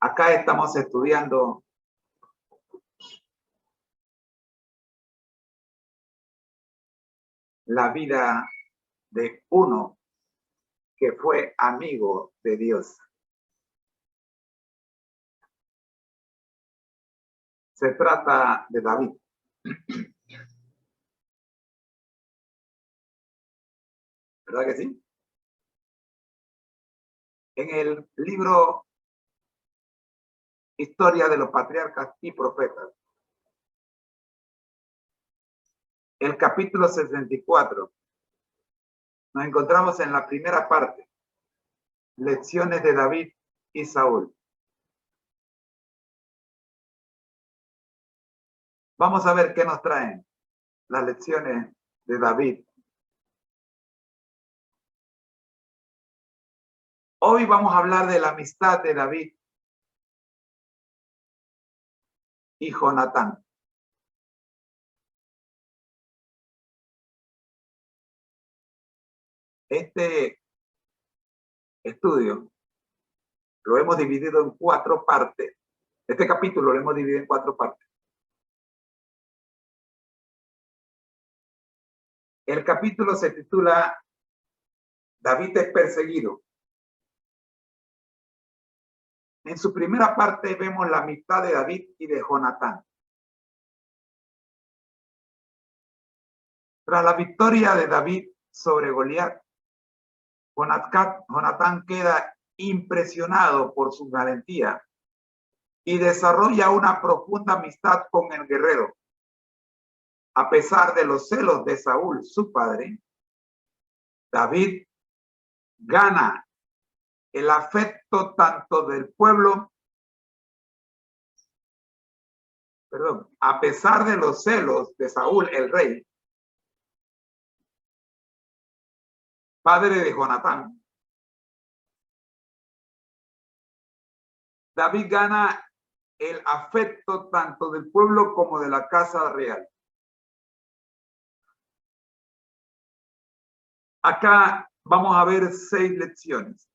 Acá estamos estudiando la vida de uno que fue amigo de Dios. Se trata de David. ¿Verdad que sí? En el libro Historia de los Patriarcas y Profetas, el capítulo 64, nos encontramos en la primera parte, lecciones de David y Saúl. Vamos a ver qué nos traen las lecciones de David. Hoy vamos a hablar de la amistad de David y Jonatán. Este estudio lo hemos dividido en 4 partes. Este capítulo lo hemos dividido en 4 partes. El capítulo se titula David es perseguido. En su primera parte vemos la amistad de David y de Jonatán. Tras la victoria de David sobre Goliat, Jonatán queda impresionado por su valentía y desarrolla una profunda amistad con el guerrero. A pesar de los celos de Saúl, su padre, David gana el afecto tanto del pueblo, a pesar de los celos de Saúl, el rey, padre de Jonatán, David gana el afecto tanto del pueblo como de la casa real. Acá vamos a ver 6 lecciones.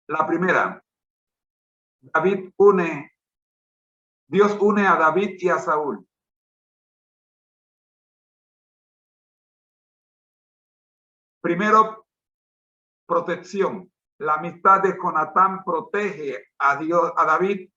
La primera, Dios une a David y a Saúl. Primero, protección. La amistad de Jonatán protege a David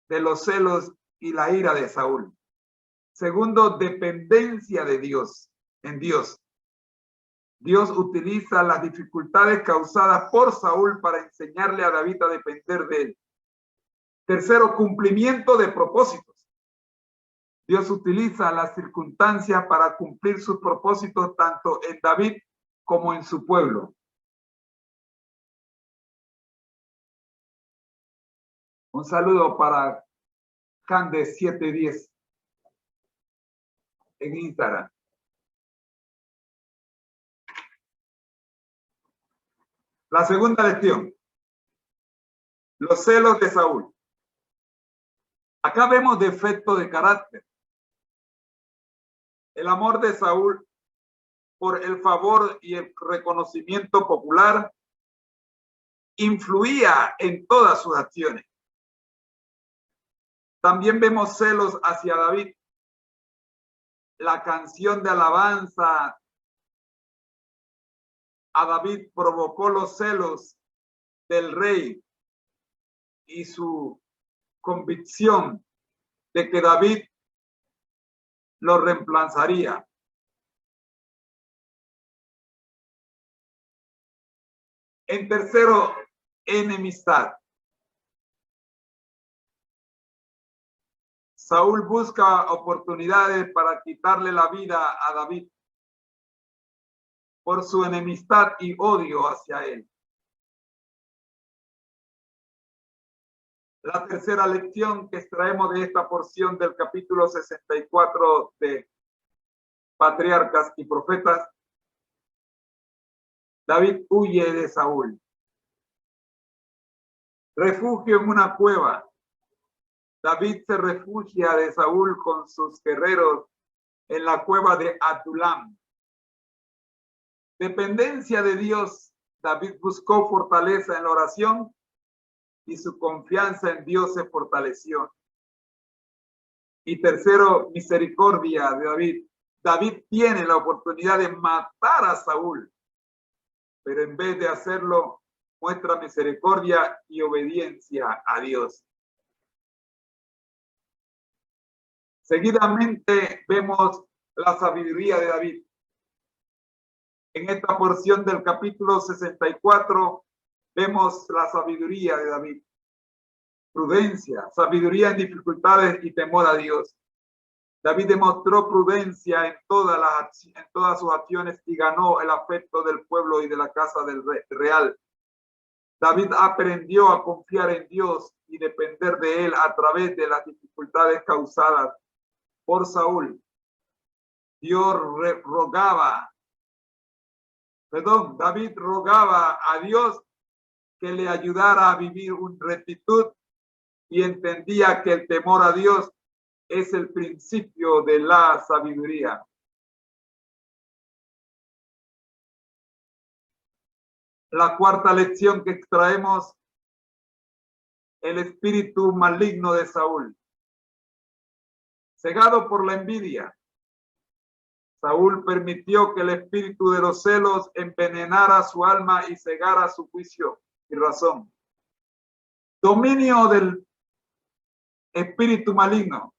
de los celos y la ira de Saúl. Segundo, dependencia de Dios, en Dios. Dios utiliza las dificultades causadas por Saúl para enseñarle a David a depender de él. Tercero, cumplimiento de propósitos. Dios utiliza las circunstancias para cumplir sus propósitos tanto en David como en su pueblo. Un saludo para Candes 710 en Instagram. La segunda lección, los celos de Saúl. Acá vemos defecto de carácter. El amor de Saúl por el favor y el reconocimiento popular influía en todas sus acciones. También vemos celos hacia David. La canción de alabanza a David provocó los celos del rey y su convicción de que David lo reemplazaría. En tercero, enemistad. Saúl busca oportunidades para quitarle la vida a David por su enemistad y odio hacia él. La tercera lección que extraemos de esta porción del capítulo 64 de Patriarcas y Profetas, David huye de Saúl. Refugio en una cueva. David se refugia de Saúl con sus guerreros en la cueva de Adulam. Dependencia de Dios. David buscó fortaleza en la oración y su confianza en Dios se fortaleció. Y tercero, misericordia de David. David tiene la oportunidad de matar a Saúl, pero en vez de hacerlo, muestra misericordia y obediencia a Dios. Seguidamente vemos la sabiduría de David. En esta porción del capítulo 64 vemos la sabiduría de David. Prudencia, sabiduría en dificultades y temor a Dios. David demostró prudencia en todas sus acciones y ganó el afecto del pueblo y de la casa del real. David aprendió a confiar en Dios y depender de él a través de las dificultades causadas por Saúl. David rogaba a Dios que le ayudara a vivir en rectitud y entendía que el temor a Dios es el principio de la sabiduría. La cuarta lección que extraemos, el espíritu maligno de Saúl. Cegado por la envidia, Saúl permitió que el espíritu de los celos envenenara su alma y cegara su juicio y razón. Dominio del espíritu maligno.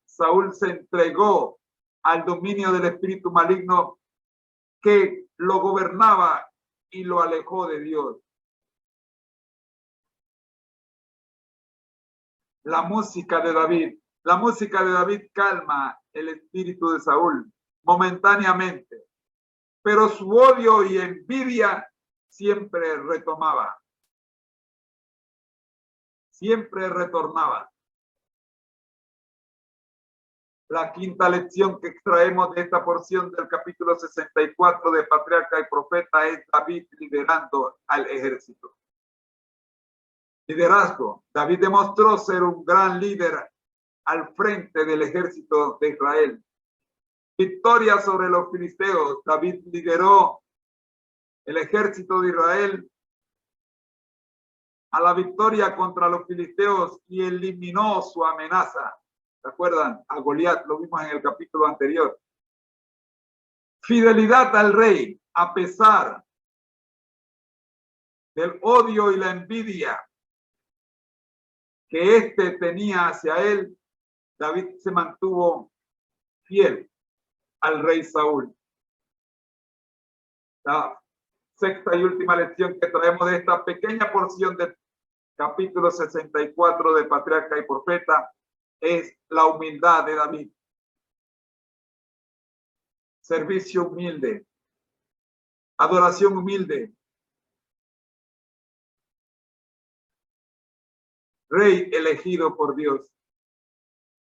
Saúl se entregó al dominio del espíritu maligno que lo gobernaba y lo alejó de Dios. La música de David. La música de David calma el espíritu de Saúl momentáneamente, pero su odio y envidia siempre retomaba. Siempre retornaba. La quinta lección que extraemos de esta porción del capítulo 64 de Patriarca y Profeta es David liderando al ejército. Liderazgo. David demostró ser un gran líder al frente del ejército de Israel. Victoria sobre los filisteos. David lideró el ejército de Israel a la victoria contra los filisteos y eliminó su amenaza. ¿Se acuerdan? A Goliat, lo vimos en el capítulo anterior. Fidelidad al rey, a pesar del odio y la envidia que éste tenía hacia él, David se mantuvo fiel al rey Saúl. La sexta y última lección que traemos de esta pequeña porción del capítulo 64 de Patriarca y Profeta es la humildad de David. Servicio humilde, adoración humilde. Rey elegido por Dios.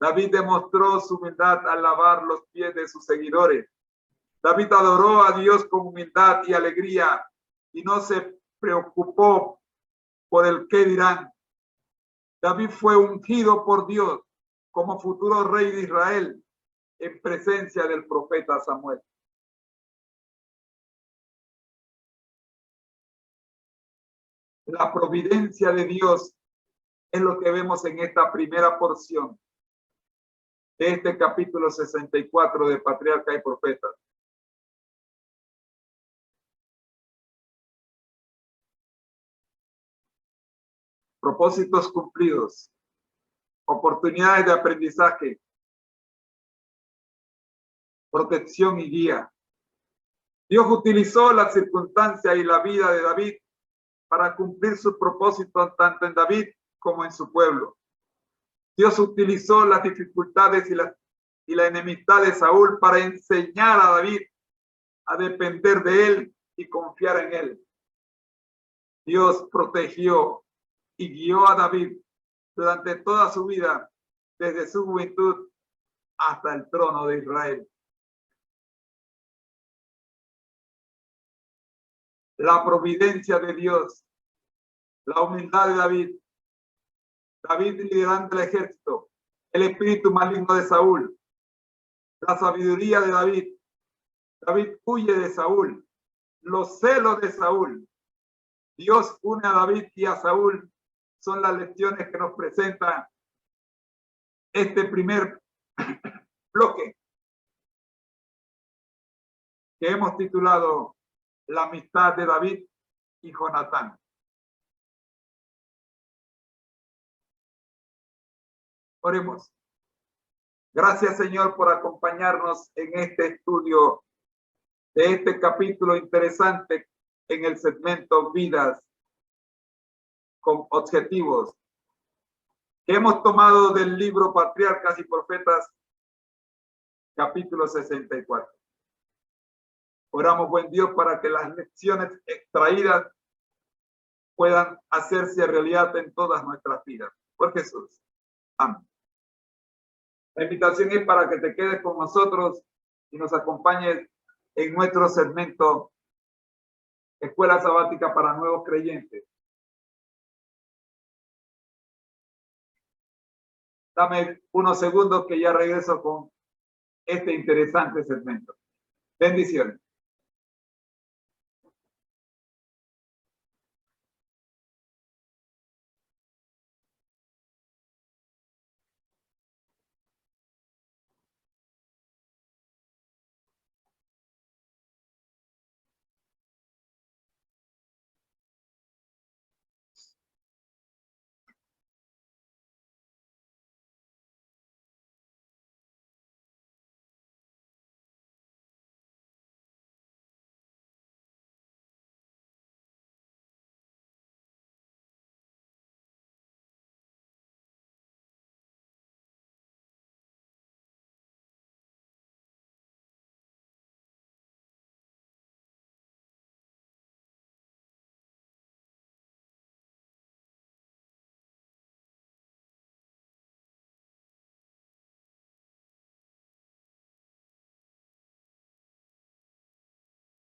David demostró su humildad al lavar los pies de sus seguidores. David adoró a Dios con humildad y alegría y no se preocupó por el qué dirán. David fue ungido por Dios como futuro rey de Israel en presencia del profeta Samuel. La providencia de Dios es lo que vemos en esta primera porción de este capítulo 64 de Patriarca y Profeta. Propósitos cumplidos, oportunidades de aprendizaje, protección y guía. Dios utilizó las circunstancias y la vida de David para cumplir sus propósitos tanto en David como en su pueblo. Dios utilizó las dificultades y la enemistad de Saúl para enseñar a David a depender de él y confiar en él. Dios protegió y guió a David durante toda su vida, desde su juventud hasta el trono de Israel. La providencia de Dios, la humildad de David, David liderando el ejército, el espíritu maligno de Saúl, la sabiduría de David, David huye de Saúl, los celos de Saúl. Dios une a David y a Saúl son las lecciones que nos presenta este primer bloque que hemos titulado La amistad de David y Jonatán. Oremos. Gracias, Señor, por acompañarnos en este estudio de este capítulo interesante en el segmento Vidas con Objetivos, que hemos tomado del libro Patriarcas y Profetas, capítulo 64. Oramos, buen Dios, para que las lecciones extraídas puedan hacerse realidad en todas nuestras vidas. Por Jesús. Amén. La invitación es para que te quedes con nosotros y nos acompañes en nuestro segmento Escuela Sabática para Nuevos Creyentes. Dame unos segundos que ya regreso con este interesante segmento. Bendiciones.